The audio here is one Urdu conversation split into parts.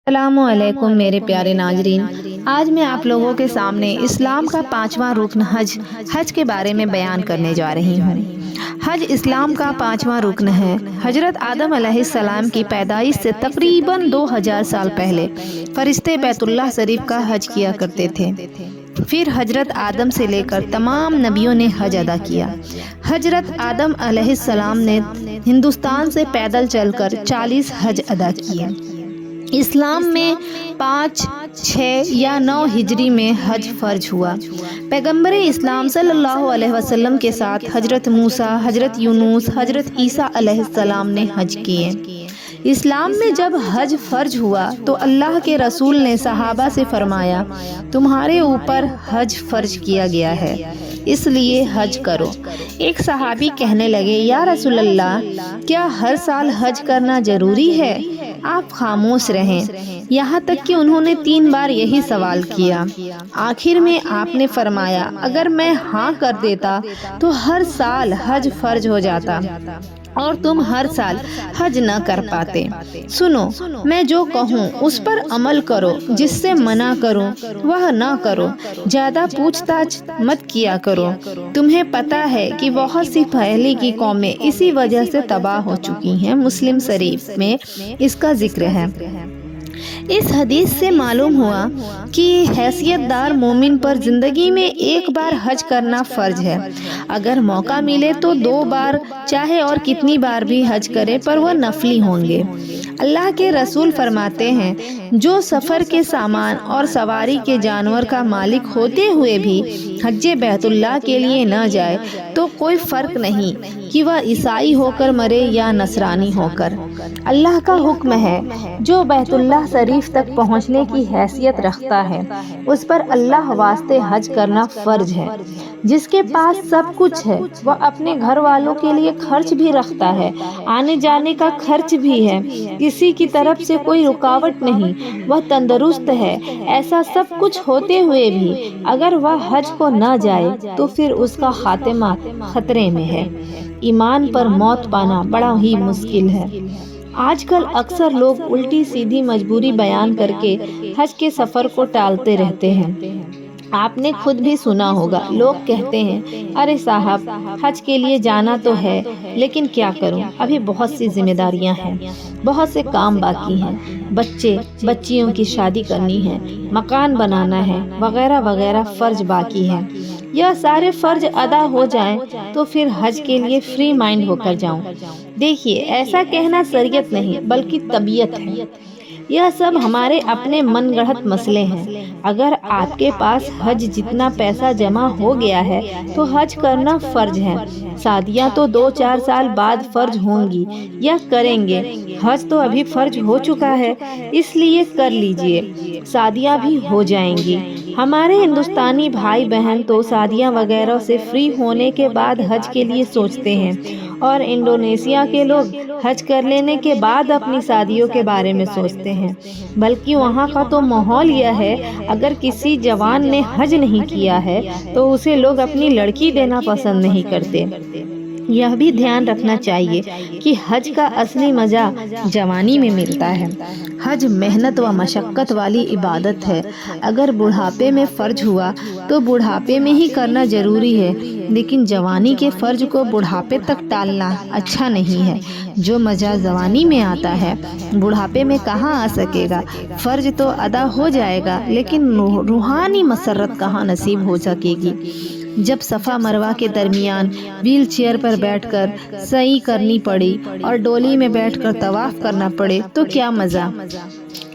السلام علیکم میرے پیارے ناظرین، آج میں آپ لوگوں کے سامنے اسلام کا 5واں رکن حج کے بارے میں بیان کرنے جا رہی ہوں۔ حج اسلام کا 5واں رکن ہے۔ حضرت آدم علیہ السلام کی پیدائش سے تقریباً 2000 سال پہلے فرشتے بیت اللہ شریف کا حج کیا کرتے تھے۔ پھر حضرت آدم سے لے کر تمام نبیوں نے حج ادا کیا۔ حضرت آدم علیہ السلام نے ہندوستان سے پیدل چل کر 40 حج ادا کیے۔ اسلام میں 5، 6 یا 9 ہجری میں حج فرض ہوا۔ پیغمبر اسلام صلی اللہ علیہ وسلم کے ساتھ حضرت موسیٰ، حضرت یونس، حضرت عیسیٰ علیہ السلام نے حج کیے۔ اسلام میں جب حج فرض ہوا تو اللہ کے رسول نے صحابہ سے فرمایا، تمہارے اوپر حج فرض کیا گیا ہے، اس لیے حج کرو۔ ایک صحابی کہنے لگے، یا رسول اللہ، کیا ہر سال حج کرنا ضروری ہے؟ آپ خاموش رہیں، یہاں تک کہ انہوں نے 3 بار یہی سوال کیا۔ آخر میں آپ نے فرمایا، اگر میں ہاں کر دیتا تو ہر سال حج فرض ہو جاتا اور تم ہر سال حج نہ کر پاتے۔ سنو، میں جو کہوں اس پر عمل کرو، جس سے منع کروں وہ نہ کرو، زیادہ پوچھ تاچھ مت کیا کرو۔ تمہیں پتہ ہے کہ بہت سی پہلے کی قومیں اسی وجہ سے تباہ ہو چکی ہیں۔ مسلم شریف میں اس کا ذکر ہے۔ اس حدیث سے معلوم ہوا کہ حیثیت دار مومن پر زندگی میں ایک بار حج کرنا فرض ہے۔ اگر موقع ملے تو 2 بار، چاہے اور کتنی بار بھی حج کرے، پر وہ نفلی ہوں گے۔ اللہ کے رسول فرماتے ہیں، جو سفر کے سامان اور سواری کے جانور کا مالک ہوتے ہوئے بھی حج بیت اللہ کے لیے نہ جائے تو کوئی فرق نہیں کہ وہ عیسائی ہو کر مرے یا نصرانی ہو کر۔ اللہ کا حکم ہے، جو بیت اللہ شریف تک پہنچنے کی حیثیت رکھتا ہے اس پر اللہ واسطے حج کرنا فرض ہے۔ جس کے پاس سب کچھ ہے وہ اپنے گھر والوں کے لیے خرچ بھی رکھتا ہے، آنے جانے کا خرچ بھی ہے، کسی کی طرف سے کوئی رکاوٹ نہیں، وہ تندرست ہے۔ ایسا سب کچھ ہوتے ہوئے بھی اگر وہ حج کو نہ جائے تو پھر اس کا خاتمہ خطرے میں ہے۔ ایمان پر موت پانا بڑا ہی مشکل ہے۔ آج کل اکثر لوگ الٹی سیدھی مجبوری بیان کر کے حج کے سفر کو ٹالتے رہتے ہیں۔ آپ نے خود بھی سنا ہوگا، لوگ کہتے ہیں، ارے صاحب، حج کے لیے جانا تو ہے لیکن کیا کروں، ابھی بہت سی ذمہ داریاں ہیں، بہت سے کام باقی ہیں، بچیوں کی شادی کرنی ہے، مکان بنانا ہے، وغیرہ وغیرہ فرض باقی ہیں۔ یہ سارے فرض ادا ہو جائیں تو پھر حج کے لیے فری مائنڈ ہو کر جاؤں۔ دیکھیے، ایسا کہنا شریعت نہیں بلکہ طبیعت ہے۔ یہ سب ہمارے اپنے من گڑھت مسئلے ہیں۔ اگر آپ کے پاس حج جتنا پیسہ جمع ہو گیا ہے تو حج کرنا فرض ہے۔ شادیاں تو 2-4 سال بعد فرض ہوں گی یا کریں گے، حج تو ابھی فرض ہو چکا ہے، اس لیے کر لیجئے، شادیاں بھی ہو جائیں گی۔ ہمارے ہندوستانی بھائی بہن تو شادیاں وغیرہ سے فری ہونے کے بعد حج کے لیے سوچتے ہیں، اور انڈونیشیا کے لوگ حج کر لینے کے بعد اپنی شادیوں کے بارے میں سوچتے ہیں۔ بلکہ وہاں کا تو ماحول یہ ہے، اگر کسی جوان نے حج نہیں کیا ہے تو اسے لوگ اپنی لڑکی دینا پسند نہیں کرتے۔ یہ بھی دھیان رکھنا چاہیے کہ حج کا اصلی مزہ جوانی میں ملتا ہے۔ حج محنت و مشقت والی عبادت ہے۔ اگر بڑھاپے میں فرض ہوا تو بڑھاپے میں ہی کرنا ضروری ہے، لیکن جوانی کے فرض کو بڑھاپے تک ٹالنا اچھا نہیں ہے۔ جو مزہ جوانی میں آتا ہے بڑھاپے میں کہاں آ سکے گا؟ فرض تو ادا ہو جائے گا لیکن روحانی مسرت کہاں نصیب ہو سکے گی؟ جب صفا مروہ کے درمیان ویل چیئر پر بیٹھ کر سعی کرنی پڑی اور ڈولی میں بیٹھ کر طواف کرنا پڑے تو کیا مزہ؟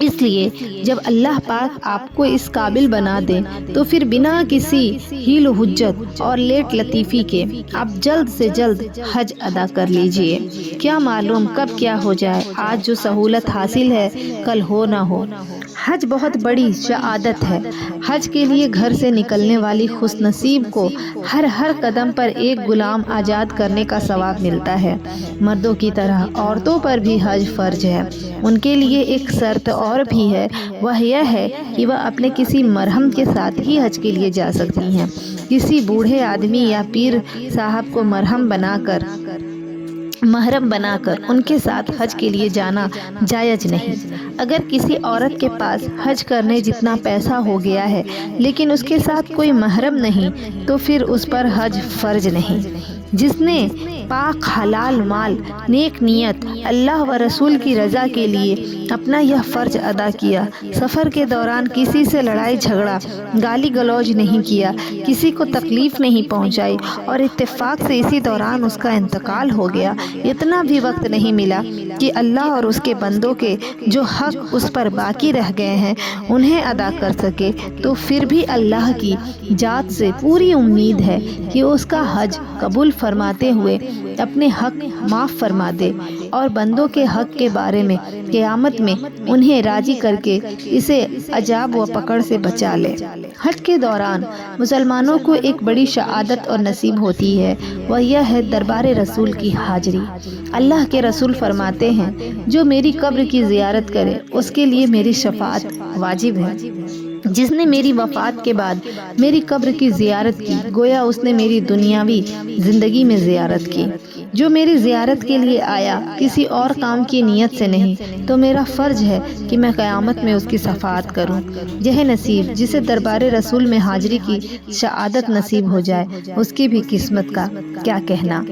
اس لیے جب اللہ پاک آپ کو اس قابل بنا دے تو پھر بنا کسی ہیل و حجت اور لیٹ لطیفی کے آپ جلد سے جلد حج ادا کر لیجئے۔ کیا معلوم کب کیا ہو جائے، آج جو سہولت حاصل ہے کل ہو نہ ہو۔ حج بہت بڑی سعادت ہے۔ حج کے لیے گھر سے نکلنے والی خوش نصیب کو ہر قدم پر ایک غلام آزاد کرنے کا ثواب ملتا ہے۔ مردوں کی طرح عورتوں پر بھی حج فرض ہے۔ ان کے لیے ایک شرط اور بھی ہے، وہ یہ ہے کہ وہ اپنے کسی مرہم کے ساتھ ہی حج کے لیے جا سکتی ہیں۔ کسی بوڑھے آدمی یا پیر صاحب کو مرہم بنا کر محرم بنا کر ان کے ساتھ حج کے لیے جانا جائز نہیں۔ اگر کسی عورت کے پاس حج کرنے جتنا پیسہ ہو گیا ہے لیکن اس کے ساتھ کوئی محرم نہیں تو پھر اس پر حج فرض نہیں۔ جس نے پاک حلال مال نیک نیت اللہ و رسول کی رضا کے لیے اپنا یہ فرض ادا کیا، سفر کے دوران کسی سے لڑائی جھگڑا گالی گلوج نہیں کیا، کسی کو تکلیف نہیں پہنچائی اور اتفاق سے اسی دوران اس کا انتقال ہو گیا، اتنا بھی وقت نہیں ملا کہ اللہ اور اس کے بندوں کے جو حق اس پر باقی رہ گئے ہیں انہیں ادا کر سکے، تو پھر بھی اللہ کی ذات سے پوری امید ہے کہ اس کا حج قبول فرماتے ہوئے اپنے حق معاف فرما دے اور بندوں کے حق کے بارے میں قیامت میں انہیں راضی کر کے اسے عذاب و پکڑ سے بچا لے۔ حج کے دوران مسلمانوں کو ایک بڑی سعادت اور نصیب ہوتی ہے، وہ یہ ہے دربار رسول کی حاضری۔ اللہ کے رسول فرماتے ہیں جو میری قبر کی زیارت کرے اس کے لیے میری شفاعت واجب ہے۔ جس نے میری وفات کے بعد میری قبر کی زیارت کی گویا اس نے میری دنیاوی زندگی میں زیارت کی۔ جو میری زیارت کے لیے آیا کسی اور کام کی نیت سے نہیں تو میرا فرض ہے کہ میں قیامت میں اس کی شفاعت کروں۔ یہ نصیب جسے دربار رسول میں حاضری کی سعادت نصیب ہو جائے اس کی بھی قسمت کا کیا کہنا۔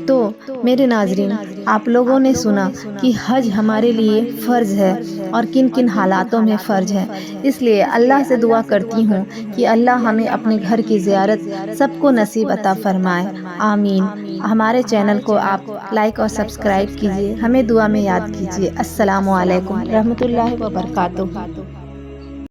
تو میرے ناظرین، آپ لوگوں نے سنا کہ حج ہمارے لیے فرض ہے اور کن کن حالاتوں میں فرض ہے۔ اس لیے اللہ سے دعا کرتی ہوں کہ اللہ ہمیں اپنے گھر کی زیارت سب کو نصیب عطا فرمائے، آمین۔ ہمارے چینل کو آپ لائک اور سبسکرائب کیجیے، ہمیں دعا میں یاد کیجیے۔ السلام علیکم رحمۃ اللہ وبرکاتہ۔